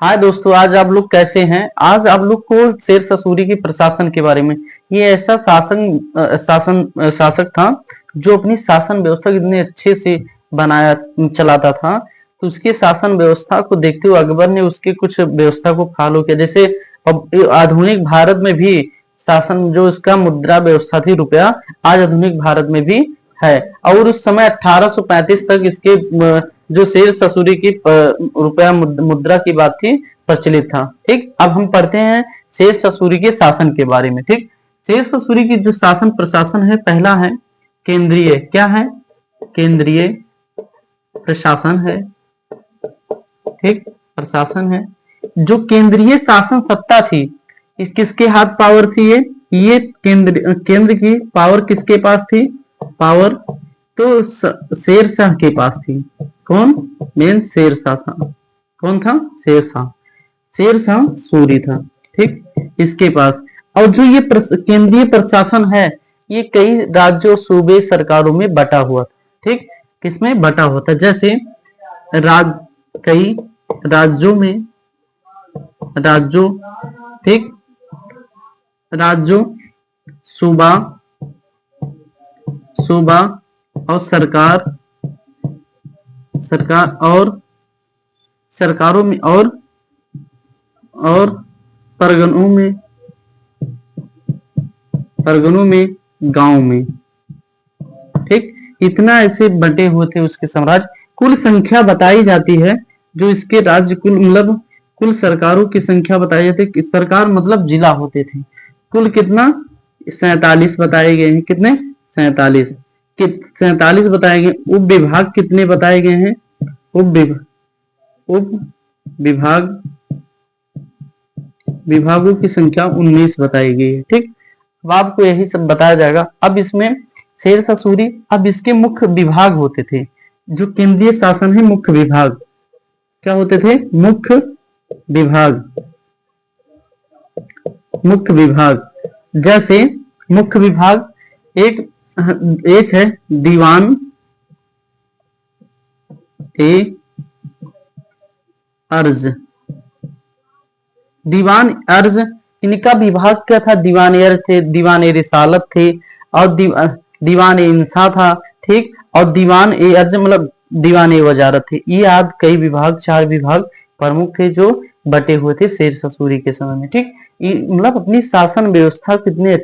हाय दोस्तों, आज आप लोग कैसे हैं। आज आप लोग को शेर ससूरी के प्रशासन के बारे में। ये ऐसा शासक था जो अपनी शासन व्यवस्था इतने अच्छे से बनाया चलाता था। तो उसके शासन व्यवस्था को देखते हुए अकबर ने उसके कुछ व्यवस्था को फॉलो किया। जैसे अब आधुनिक भारत में भी शासन जो इसका मुद्रा व्यवस्था थी रुपया, आज आधुनिक भारत में भी है। और उस समय 1835 तक इसके जो शेर ससूरी की रुपया मुद्रा की बात थी प्रचलित था। ठीक, अब हम पढ़ते हैं शेर ससूरी के शासन के बारे में। ठीक, शेर ससूरी की जो शासन प्रशासन है, पहला है केंद्रीय। क्या है? केंद्रीय प्रशासन है। ठीक, प्रशासन है। जो केंद्रीय शासन सत्ता थी, किसके हाथ पावर थी? ये केंद्र की पावर किसके पास थी? पावर तो शेरशाह के पास थी। कौन? मेन शेरशाह था। कौन था? शेरशाह। शेरशाह सूरी था। ठीक, इसके पास। और जो ये केंद्रीय प्रशासन है, ये कई राज्यों, सूबे, सरकारों में बटा हुआ था। ठीक, किसमें बटा हुआ था? जैसे कई राज्यों में, ठीक, राज्यों, सूबा और सरकार और सरकारों में और परगनों में गांव में। ठीक, इतना ऐसे बटे हुए थे उसके साम्राज्य। कुल संख्या बताई जाती है जो इसके राज्य, कुल मतलब कुल सरकारों की संख्या बताई जाती है। सरकार मतलब जिला होते थे। कुल कितना? 47 बताए गए हैं। कितने? 47 बताए गए। उप विभाग कितने बताए गए हैं? उप विभागों की संख्या 19 बताई गई है। ठीक, अब आपको यही सब बताया जाएगा। अब इसमें शेर ससूरी, अब इसके मुख्य विभाग होते थे। जो केंद्रीय शासन है, मुख्य विभाग क्या होते थे? मुख्य विभाग। जैसे मुख्य विभाग एक है दीवान ए अर्ज। दीवान अर्ज, इनका विभाग क्या था? दीवान अर्ज थे, दीवान ए रिसालत थे, और दीवान ए इंसा था। ठीक, और दीवान ए अर्ज मतलब दीवान ए वजारत थे। ये आज कई विभाग, 4 विभाग प्रमुख थे जो बटे हुए थे शेर ससूरी के समय में। ठीक, मतलब अपनी शासन व्यवस्था इतने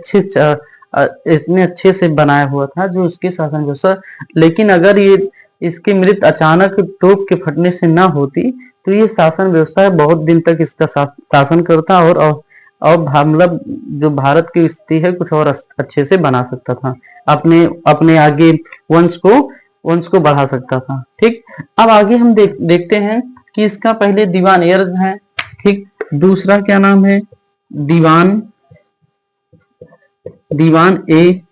अच्छे से बनाया हुआ था जो उसके शासन व्यवस्था। लेकिन अगर ये इसकी मृत्यु अचानक तोप के फटने से ना होती तो ये शासन व्यवस्था बहुत दिन तक इसका शासन करता और मतलब जो भारत की स्थिति है कुछ और अच्छे से बना सकता था। अपने आगे वंश को बढ़ा सकता था। ठीक, अब आगे हम देखते हैं कि इसका पहले दीवान ए अर्ज है। ठीक, दूसरा क्या नाम है? दीवान ए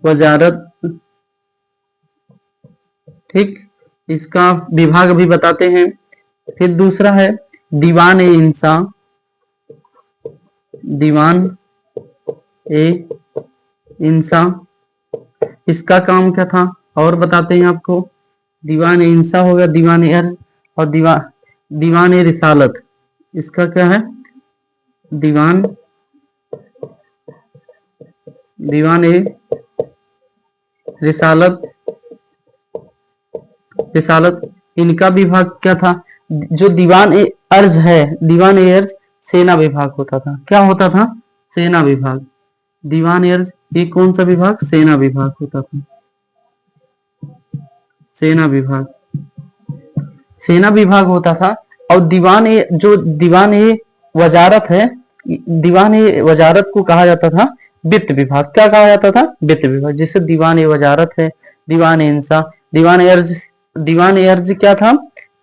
वजारत। ठीक, इसका विभाग अभी बताते हैं। फिर दूसरा है दीवान ए इंसा। इसका काम क्या था और बताते हैं आपको। दीवान ए इंसा हो गया, दीवान ए अर्ज, और दीवान ए रिसालत। इसका क्या है? दीवान ए रिसालत। इनका विभाग क्या था? जो दीवान ए अर्ज है, दीवान ए अर्ज सेना विभाग होता था। क्या होता था? सेना विभाग। दीवान ए अर्ज ये कौन सा विभाग? सेना विभाग होता था। सेना विभाग होता था। और दीवान ए वजारत है, दीवान ए वजारत को कहा जाता था वित्त विभाग। क्या कहा जाता था? वित्त विभाग। जैसे दीवान ए वजारत है, दीवान ए इंसा, दीवान ए अर्ज क्या था?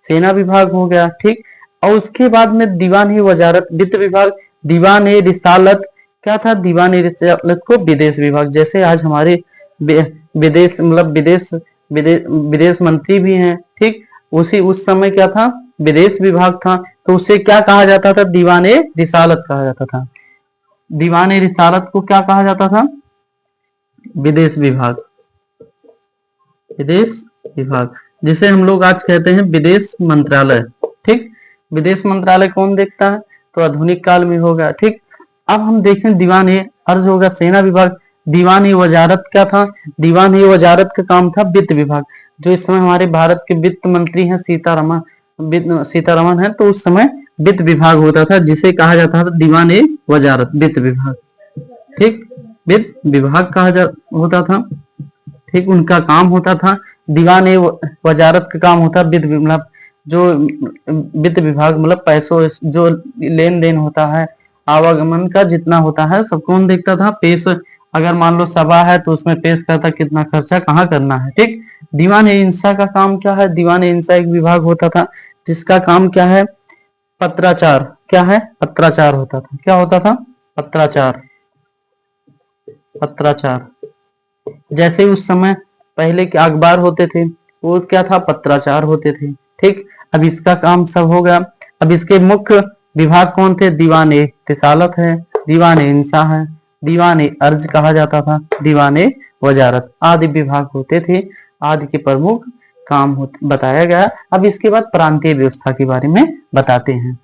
सेना विभाग हो गया। ठीक, और उसके बाद में दीवान ए वजारत वित्त विभाग। दीवान ए रिसालत क्या था? दीवान ए रिसालत को विदेश विभाग। जैसे आज हमारे विदेश मतलब विदेश मंत्री भी हैं। ठीक, उस समय क्या था? विदेश विभाग था। तो उसे क्या कहा जाता था? दीवान ए रिसालत कहा जाता था। दीवान ए रिसालत को क्या कहा जाता था? विदेश विभाग। जिसे हम लोग आज कहते हैं विदेश मंत्रालय। ठीक, विदेश मंत्रालय कौन देखता है? तो आधुनिक काल में होगा। ठीक, अब हम देखें दीवान ए अर्ज होगा सेना विभाग। दीवान ए वजारत क्या था? दीवान ए वजारत का काम था वित्त विभाग। जो इस समय हमारे भारत के वित्त मंत्री हैं सीतारमन है, तो उस समय वित्त विभाग होता था, जिसे कहा जाता था दीवान ए वजारत, वित्त विभाग। ठीक, वित्त विभाग होता था। ठीक, उनका काम होता था। दीवान ए वजारत का काम होता मतलब जो वित्त विभाग मतलब पैसों जो लेन देन होता है, आवागमन का जितना होता है सब कौन देखता था? पेश, अगर मान लो सभा है तो उसमें पेश करता कितना खर्चा कहाँ करना है। ठीक, दीवान ए इंसा का काम क्या है? दीवान ए इंसा एक विभाग होता था जिसका काम क्या है? पत्राचार। क्या है? पत्राचार होता था। क्या होता था? पत्राचार। पत्राचार, जैसे उस समय पहले के अखबार होते थे वो क्या था? पत्राचार होते थे। ठीक, अब इसका काम सब हो गया। अब इसके मुख्य विभाग कौन थे? दीवान ए तिसालत है, दीवान ए इंसा है, दीवान ए अर्ज कहा जाता था, दीवान ए वजारत आदि विभाग होते थे। आदि के प्रमुख काम बताया गया। अब इसके बाद प्रांतीय व्यवस्था के बारे में बताते हैं।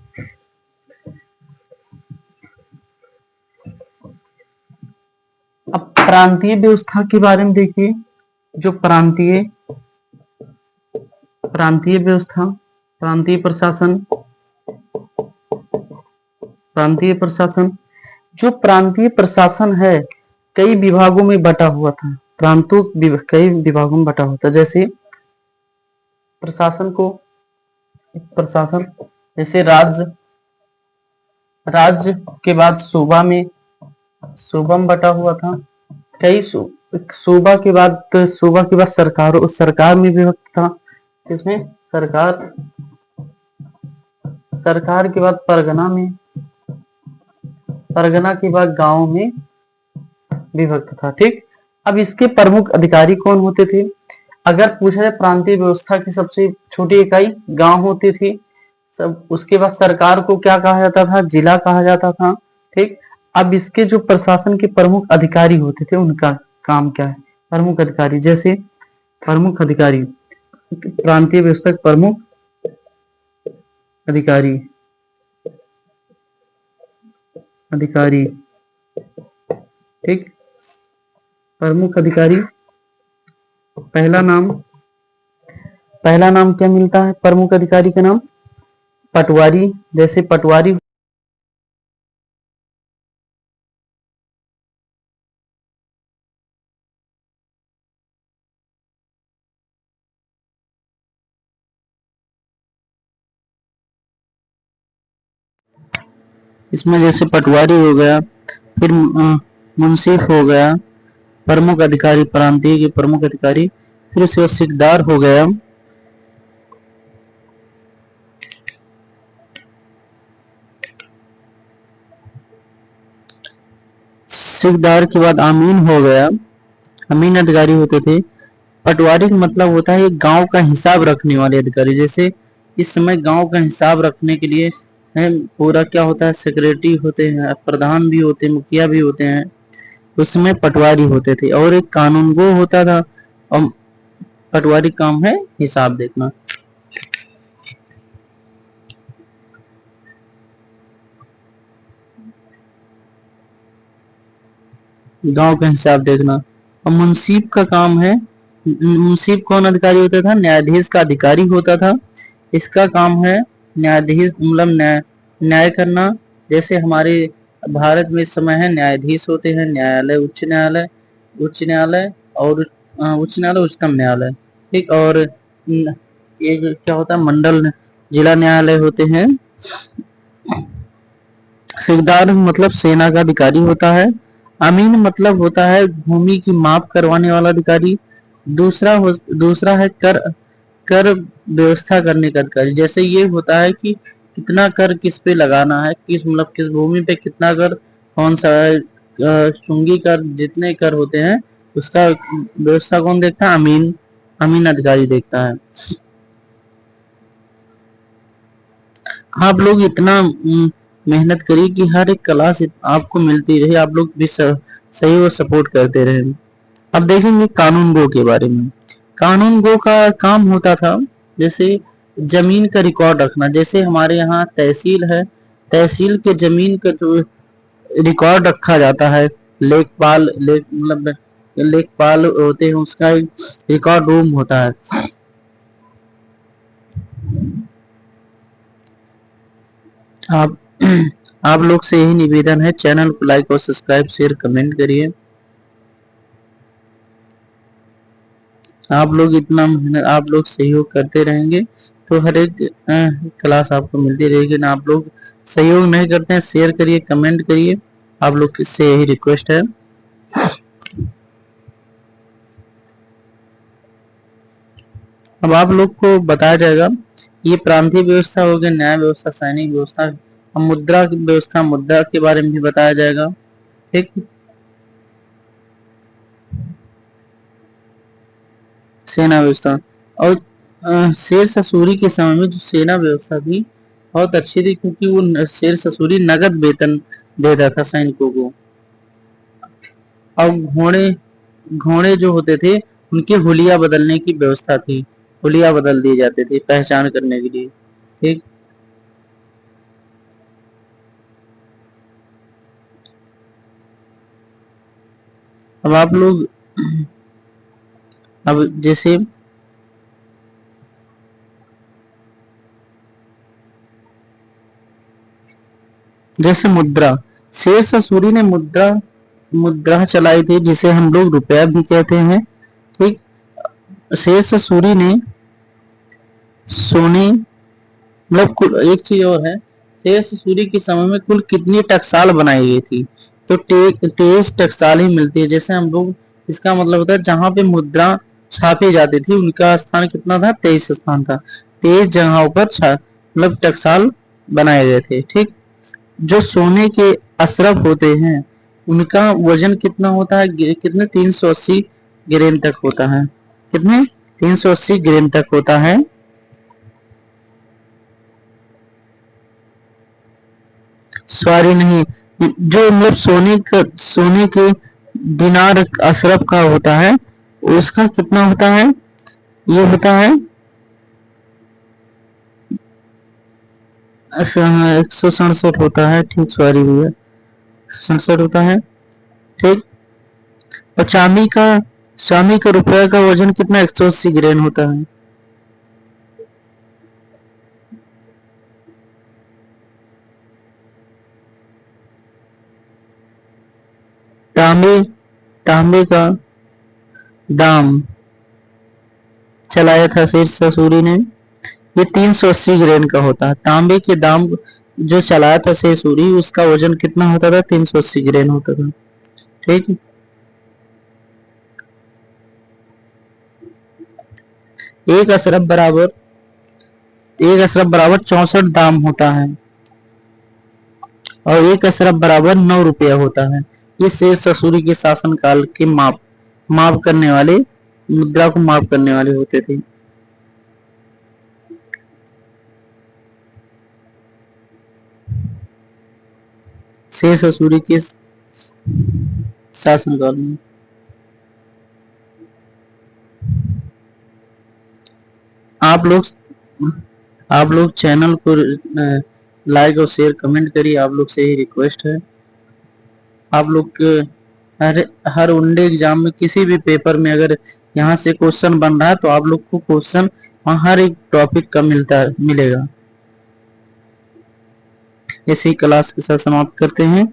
अब प्रांतीय व्यवस्था के बारे में देखिए, जो प्रांतीय व्यवस्था, प्रांतीय प्रशासन, प्रांतीय प्रशासन, जो प्रांतीय प्रशासन है कई विभागों में बटा हुआ था। प्रांतों कई विभागों में बटा हुआ था। जैसे प्रशासन को, प्रशासन जैसे राज्य के बाद सूबा में बटा हुआ था। कई सूबा के बाद सरकार में विभक्त था। इसमें सरकार के बाद परगना के बाद गांव में विभक्त था। ठीक, अब इसके प्रमुख अधिकारी कौन होते थे? अगर पूछा जाए प्रांतीय व्यवस्था की सबसे छोटी इकाई गांव होती थी। सब उसके बाद सरकार को क्या कहा जाता था? जिला कहा जाता था। ठीक, अब इसके जो प्रशासन के प्रमुख अधिकारी होते थे उनका काम क्या है? प्रमुख अधिकारी, जैसे प्रमुख अधिकारी, प्रांतीय व्यवस्था के प्रमुख अधिकारी, ठीक, प्रमुख अधिकारी, पहला नाम क्या मिलता है प्रमुख अधिकारी का नाम? पटवारी। जैसे पटवारी इसमें जैसे पटवारी हो गया, फिर मुंसिफ हो गया, प्रमुख अधिकारी, प्रांतीय के प्रमुख अधिकारी, फिर उसके बाद सिकदार हो गया, सिकदार के बाद अमीन हो गया, अमीन अधिकारी होते थे। पटवारी का मतलब होता है गांव का हिसाब रखने वाले अधिकारी। जैसे इस समय गांव का हिसाब रखने के लिए है पूरा क्या होता है? सेक्रेटरी होते हैं, प्रधान भी होते हैं, मुखिया भी होते हैं, उसमें पटवारी होते थे। और एक कानूनगो होता था, और पटवारी काम है हिसाब देखना, गांव का हिसाब देखना। और मुंसिफ का काम है, मुंसिफ कौन अधिकारी होता था? न्यायाधीश का अधिकारी होता था। इसका काम है न्यायाधीश मतलब न्याय करना। जैसे हमारे भारत में इस समय है न्यायाधीश होते हैं न्यायालय, उच्च न्यायालय, और उच्च न्यायालय, उच्चतम न्यायालय। ठीक, और ये क्या होता है? मंडल जिला न्यायालय होते हैं। सिकदार मतलब सेना का अधिकारी होता है। अमीन मतलब होता है भूमि की माप करवाने वाला अधिकारी। दूसरा है कर व्यवस्था करने का अधिकारी। जैसे ये होता है कि कितना कर किस पे लगाना है, किस भूमि पे कितना कर, कौन सा शुंगी कर, जितने कर होते हैं उसका व्यवस्था कौन देखता है? अमीन अधिकारी देखता है। आप लोग इतना मेहनत करिए कि हर एक क्लास आपको मिलती रहे, आप लोग भी सही और सपोर्ट करते रहे। अब देखेंगे कानून गो के बारे में। कानून गो का काम होता था, जैसे जमीन का रिकॉर्ड रखना, जैसे हमारे यहाँ तहसील है, तहसील के जमीन का जो रिकॉर्ड रखा जाता है, लेखपाल मतलब लेखपाल होते हैं, उसका एक रिकॉर्ड रूम होता है। आप आप लोग से यही निवेदन है, चैनल को लाइक और सब्सक्राइब शेयर कमेंट करिए। आप लोग इतना आप लोग सहयोग करते रहेंगे तो हर एक क्लास आपको मिलती रहेगी ना। आप लोग सहयोग नहीं करते हैं, शेयर करिए कमेंट करिए, आप लोग से यही रिक्वेस्ट है। अब आप लोग को बताया जाएगा, ये प्रांतीय व्यवस्था हो गया, न्याय व्यवस्था, सैनिक व्यवस्था, अब मुद्रा व्यवस्था, मुद्रा के बारे में भी बताया जाएगा। ठीक, सेना व्यवस्था, और शेर ससूरी के समय में जो सेना व्यवस्था थी बहुत अच्छी थी, क्योंकि वो शेर ससूरी नगद वेतन देता था सैनिकों को। और घोड़े घोड़े जो होते थे उनके हुलिया बदलने की व्यवस्था थी, हुलिया बदल दिए जाते थे पहचान करने के लिए। ठीक, अब आप लोग, अब जैसे मुद्रा, शेर ससूरी ने मुद्रा मुद्रा चलाई थी, जिसे हम लोग रुपया भी कहते हैं। ठीक, शेर ससूरी ने सोने, मतलब कुल एक चीज और है, शेर ससूरी के समय में कुल कितनी टकसाल बनाई गई थी, तो 23 टकसाल ही मिलती है। जैसे हम लोग, इसका मतलब होता है जहां पे मुद्रा छापी जाती थी उनका स्थान कितना था, 23 स्थान था। 23 जगहों पर मतलब टकसाल बनाए गए थे। ठीक, जो सोने के अशरफ होते हैं उनका वजन कितना होता है, कितने, 380 ग्राम तक होता है। कितने, 380 ग्राम तक होता है। सॉरी नहीं, जो मतलब सोने के दिनार अशरफ का होता है, उसका कितना होता है, ये होता है 167 होता है। ठीक, सॉरी भैया, 67 होता है। ठीक, और चांदी का रुपए का वजन कितना, 180 ग्राम होता है। तांबे तांबे का दाम चलाया था शेर ससूरी ने, ये 380 ग्राम का होता है। तांबे के दाम जो चलाया था शेर सूरी, उसका वजन कितना होता था, 380 ग्राम होता था। ठीक, एक अशरफ बराबर 64 दाम होता है, और एक अशरफ बराबर 9 रुपया होता है। ये शेर ससूरी के शासन काल के माप करने वाले, मुद्रा को माप करने वाले होते थे। शेर ससूरी के शासन काल में आप लोग चैनल को लाइक और शेयर कमेंट करिए, आप लोग से ही रिक्वेस्ट है। आप लोग के हर वनडे एग्जाम में, किसी भी पेपर में अगर यहाँ से क्वेश्चन बन रहा है तो आप लोग को क्वेश्चन हर एक टॉपिक का मिलेगा। इसी क्लास के साथ समाप्त करते हैं।